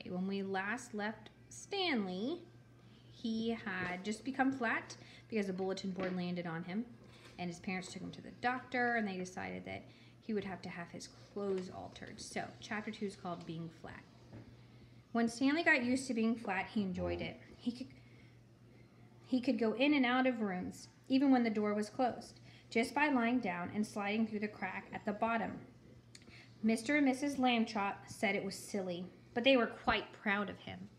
When we last left Stanley, he had just become flat because a bulletin board landed on him, and his parents took him to the doctor, and they decided that he would have to have his clothes altered. So, chapter 2 is called Being Flat. When Stanley got used to being flat, he enjoyed it. He could go in and out of rooms, even when the door was closed, just by lying down and sliding through the crack at the bottom. Mr. and Mrs. Lambchop said it was silly, but they were quite proud of him.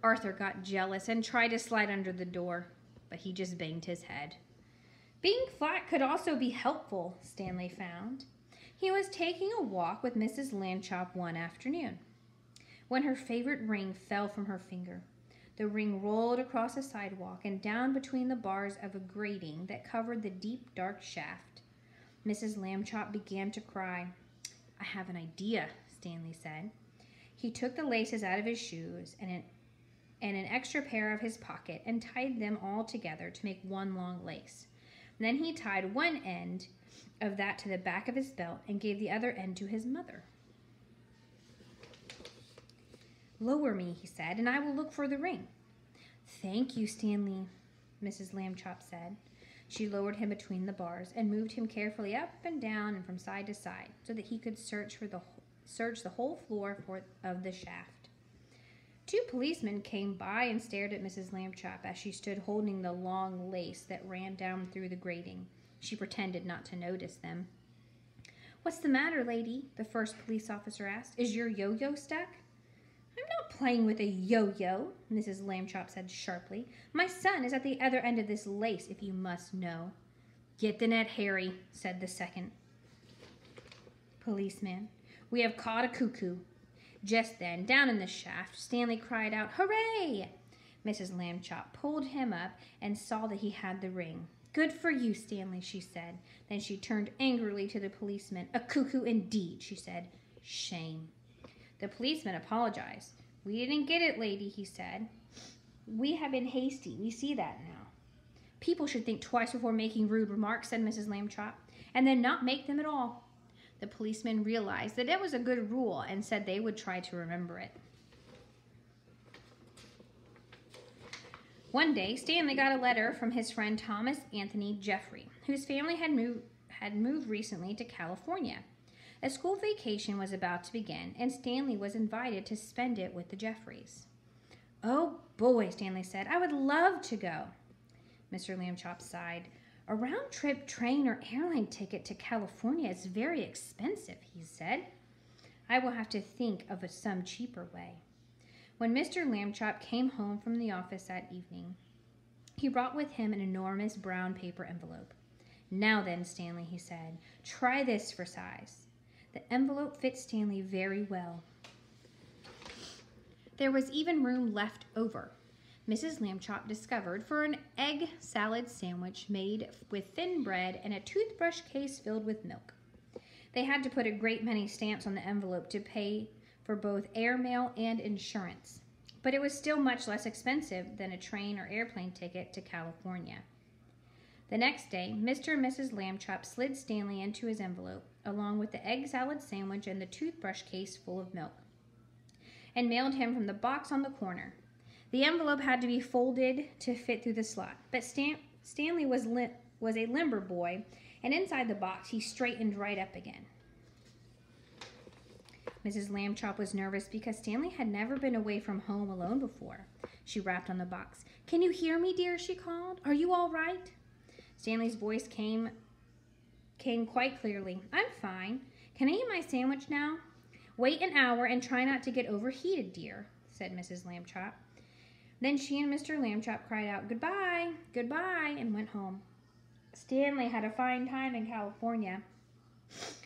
Arthur got jealous and tried to slide under the door, but he just banged his head. Being flat could also be helpful, Stanley found. He was taking a walk with Mrs. Lambchop one afternoon when her favorite ring fell from her finger. The ring rolled across a sidewalk and down between the bars of a grating that covered the deep, dark shaft. Mrs. Lambchop began to cry. "I have an idea," Stanley said. He took the laces out of his shoes and an extra pair of his pocket and tied them all together to make one long lace. And then he tied one end of that to the back of his belt and gave the other end to his mother. "Lower me," he said, "and I will look for the ring." "Thank you, Stanley," Mrs. Lambchop said. She lowered him between the bars and moved him carefully up and down and from side to side so that he could search the whole floor of the shaft. 2 policemen came by and stared at Mrs. Lambchop as she stood holding the long lace that ran down through the grating. She pretended not to notice them. "What's the matter, lady?" the first police officer asked. "Is your yo-yo stuck?" "I'm not playing with a yo-yo," Mrs. Lambchop said sharply. "My son is at the other end of this lace, if you must know." "Get the net, Harry," said the second policeman. "We have caught a cuckoo." Just then, down in the shaft, Stanley cried out, "Hooray!" Mrs. Lambchop pulled him up and saw that he had the ring. "Good for you, Stanley," she said. Then she turned angrily to the policeman. "A cuckoo indeed," she said. "Shame." The policeman apologized. "We didn't get it, lady," he said. "We have been hasty. We see that now." "People should think twice before making rude remarks," said Mrs. Lambchop, "and then not make them at all." The policeman realized that it was a good rule and said they would try to remember it. One day, Stanley got a letter from his friend Thomas Anthony Jeffrey, whose family had moved recently to California. A school vacation was about to begin, and Stanley was invited to spend it with the Jeffreys. "Oh, boy," Stanley said, "I would love to go." Mr. Lambchop sighed. "A round-trip train or airline ticket to California is very expensive," he said. "I will have to think of some cheaper way." When Mr. Lambchop came home from the office that evening, he brought with him an enormous brown paper envelope. "Now then, Stanley," he said, "try this for size." The envelope fit Stanley very well. There was even room left over. Mrs. Lambchop discovered for an egg salad sandwich made with thin bread and a toothbrush case filled with milk. They had to put a great many stamps on the envelope to pay for both airmail and insurance, but it was still much less expensive than a train or airplane ticket to California. The next day, Mr. and Mrs. Lambchop slid Stanley into his envelope, along with the egg salad sandwich and the toothbrush case full of milk, and mailed him from the box on the corner. The envelope had to be folded to fit through the slot, but Stanley was a limber boy, and inside the box he straightened right up again. Mrs. Lambchop was nervous because Stanley had never been away from home alone before. She rapped on the box. "Can you hear me, dear?" she called. "Are you all right?" Stanley's voice came quite clearly. "I'm fine. Can I eat my sandwich now?" "Wait an hour and try not to get overheated, dear," said Mrs. Lambchop. Then she and Mr. Lambchop cried out, "Goodbye, goodbye," and went home. Stanley had a fine time in California.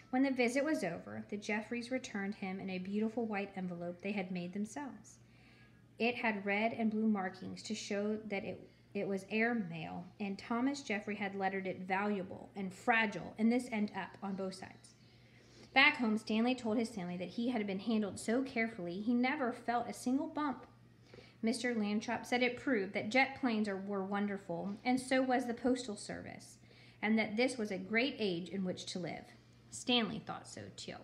When the visit was over, the Jeffreys returned him in a beautiful white envelope they had made themselves. It had red and blue markings to show that it was air mail, and Thomas Jeffrey had lettered it "valuable" and "fragile" and this end up on both sides. Back home, Stanley told his family that he had been handled so carefully he never felt a single bump. Mr. Lambchop said it proved that jet planes were wonderful, and so was the postal service, and that this was a great age in which to live. Stanley thought so too.